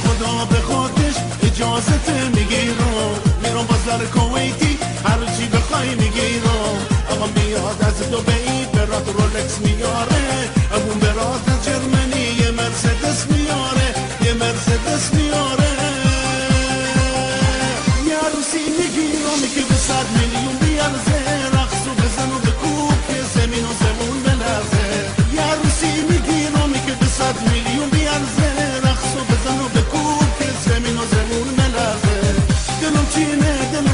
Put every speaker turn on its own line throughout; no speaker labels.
خدا به خودش اجازت میگیرم، میرم بازار کویتی هر چی بخوای میگیرم. آقا میاد از دبی برات رولکس میاره، اون برات از جرمنی یه مرسدس میاره، یه مرسدس میاره. یه عروسی میگیرم که به 100 میلیون بیارزه، رقص و بزن و بکوب که زمین و زمون بلرزه. یه عروسی میگیرم که به 100 میلیون بیارزه، رقص و بزن و بکوب که زمین و زمون بلرزه. دلم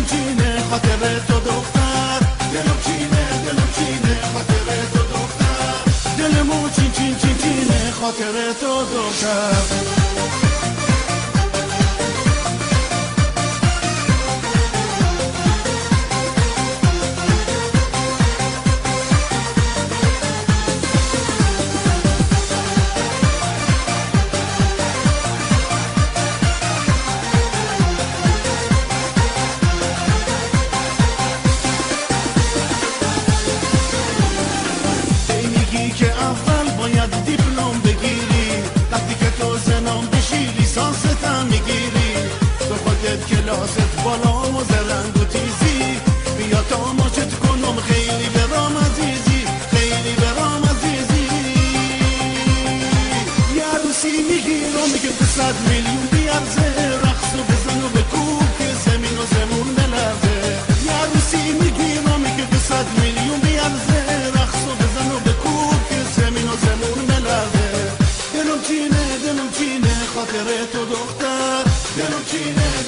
چینه خاطر تو دختر، دلم چینه خاطر تو دختر، دلمو چینه خاطر تو دختر. که اول باید دیپلم بگیری، وقتی که تو زنم بشی لیسانست هم میگیری. تو خودت کلاست بالا و زرنگ و تیزی، بیا تا ماچت کنم خیلی برام عزیزی، خیلی برام عزیزی. یه عروسی میگیرم که به 100 میلیون بیارزه، رقص و بزن و بکوب که زمین و زمون بلرزه. یه عروسی میگیرم که به 100 میلیون بیارزه، رقص و بزن و بکوب زمین و زمون بلرزه. دلم چینه خاطر تو دختر، دلم چینه